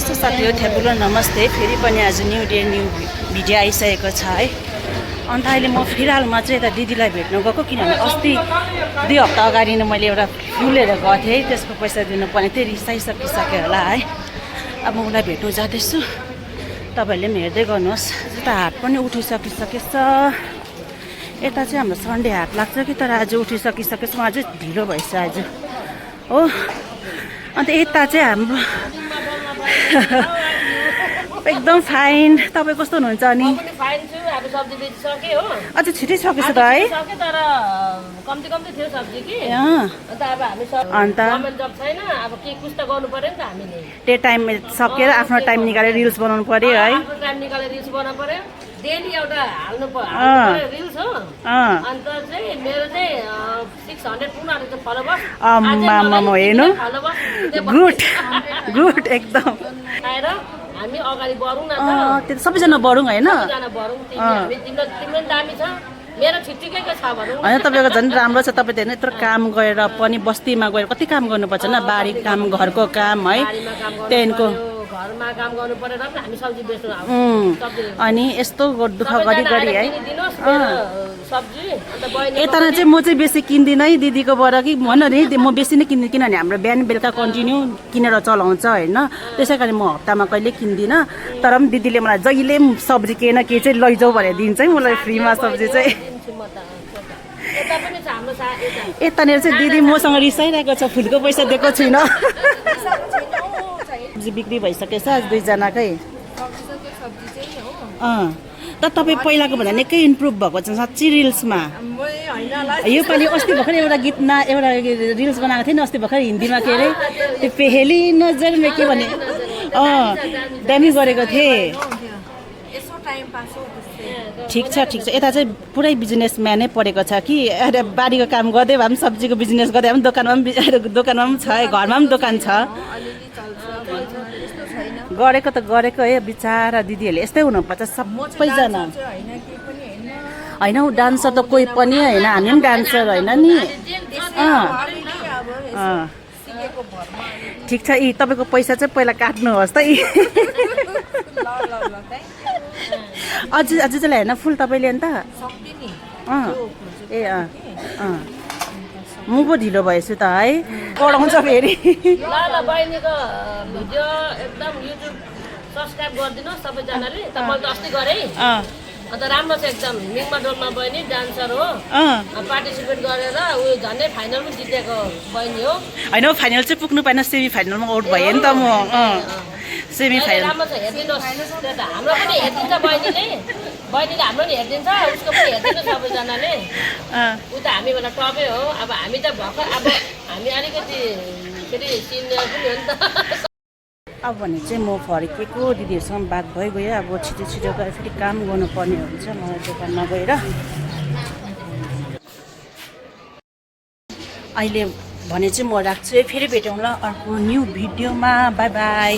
So साथीहरू ठ्याकुलो नमस्ते। फेरि पनि आज न्यू डे न्यू भिडियो आइसकेको छ है। अन्त अहिले म फिलहालमा चाहिँ यता दिदीलाई भेट्न गएको, किनभने अस्ति 2 हप्ता अगाडि नै मैले एउटा फुल लिएर गएको थिएँ, त्यसको पैसा दिनुपर्ने थियो, रिसाइसकिसक्यो होला है। अब म उसलाई भेट्नु जाँदैछु, तपाईँहरूले पनि हेर्दै गर्नुहोस्। यता हाट पनि उठिसकिसकेछ। यता चाहिँ हाम्रो सन्डे हाट लाग्छ कि, तर आज उठिसकिसकेछ, आज ढिलो भएछ आज हो। अन्त यता चाहिँ हाम्रो एकदम फाइन। तपाईँ कस्तो हुनुहुन्छ अनि? फाइन छु। अब सब्जी बेचिसकेँ हो। अझ छिटै सकेछ त है? सके तर कम्ती थियो सब्जी कि। अन्त अब हामी अन्त गभर्नमेन्ट जब छैन, अब के कुछ त गर्नु पर्यो नि त हामीले। त्यो टाइम सकेर आफ्नो टाइम निकालेर रिल्स बनाउनु पर्यो है। आफ्नो टाइम निकालेर रिल्स बनाउनु पर्यो। डेली एउटा हाल्नु पर्यो रिल्स हो। अन्त चाहिँ मेरो चाहिँ 600 पुग्नु आएको छ फलोवर्स। आम्मामा हेर्नु, गुड एकदम। आएर हामी अगाडि बढौँ न त। सबैजना बढौँ होइन? सबैजना बढौँ। तिम्रो दामी छ, मेरो ठिकठिकैको छ भनौँ। होइन, तपाईँको झन् राम्रो छ। तपाईँ त हेर्नु, यत्रो काम गरेर पनि बस्तीमा गएर कति काम गर्नुपर्छ न, बारी काम, घरको काम है, त्यहाँदेखिको घरमा काम गर्नु पर्यो र हामी सब्जी बेच्नु आउँछ। अनि यस्तो दुःख गरी है सब्जी। अन्त यता चाहिँ म चाहिँ बेसी किन्दिनँ है दिदीकोबाट कि भन नि, म बेसी नै किन्दिनँ, किनभने हाम्रो बिहान बेलुका कन्टिन्यू किनेर चलाउँछ होइन। त्यसै कारण म हप्तामा कहिले किन्दिनँ। तर पनि दिदीले मलाई जहिले पनि सब्जी के न के चाहिँ लैजाऊ भनेर दिन्छ है मलाई फ्रीमा सब्जी चाहिँ। यतानिर चाहिँ दिदी मसँग रिसाइरहेको छ, फुलको पैसा दिएको छुइनँ। सब्जी बिक्री भइसकेछ आज 2जनाकै। त तपाईँ पहिलाको भन्दा निकै इम्प्रुभ भएको छ साँच्ची रिल्समा। योपालि अस्ति भर्खर एउटा गीतमा एउटा रिल्स बनाएको थिएँ नि अस्ति भर्खर हिन्दीमा, के अरे त्यो पेहेली नजरमा के भने दामी गरेको थिएँ। ठिक छ ठिक छ। यता चाहिँ पुरै बिजनेसम्यानै परेको छ कि, बारीको काम गर्दै भए पनि सब्जीको बिजनेस गर्दै भए पनि दोकानमा पनि छ, घरमा पनि दोकान छ। गरेको त गरेको है, बिचारा दिदीहरूले यस्तै हुनुपर्छ सबैजना। होइन हौ, डान्सर त कोही पनि होइन, हामी पनि डान्सर होइन नि। ठिक छ। यी तपाईँको पैसा चाहिँ पहिला काट्नुहोस् त। अझ चाहिँ होइन फुल तपाईँले अन्त? ए म पो ढिलो भएछु त है, पढाउँछ फेरि। ल बहिनीको भिडियो एकदम युट्युब सब्सक्राइब गरिदिनुहोस् सबैजनाले। त मैले त अस्ति गरेँ। अन्त राम्रो छ एकदम। निगमा डोलमा बहिनी डान्सर हो, पार्टिसिपेट गरेर उयो झन्डै फाइनल पनि जितेको बहिनी हो। होइन फाइनल चाहिँ पुग्नु पाएन, सेमी फाइनलमा आउट भएँ नि त म। सेमी फाइनल राम्रो छ, हेरिदिनुहोस्। त्यो त हाम्रो पनि हेरिदिन्छ बहिनीले हाम्रो नि हेरिदिन्छ, उसको पनि हेरिदिनु सबैजनाले। ऊ त हामी बेला टपै हो। अब हामी त भर्खर, अब हामी अलिकति फेरि सिनियर पनि हो नि त। अब भने चाहिँ म फर्केको, दिदीहरूसँग बात भइगयो। अब छिटो गएर फेरि काम गर्नुपर्ने हुन्छ मलाई दोकानमा गएर। अहिले भने चाहिँ म राख्छु, फेरि भेटौँ ल अर्को न्यू भिडियोमा। By by.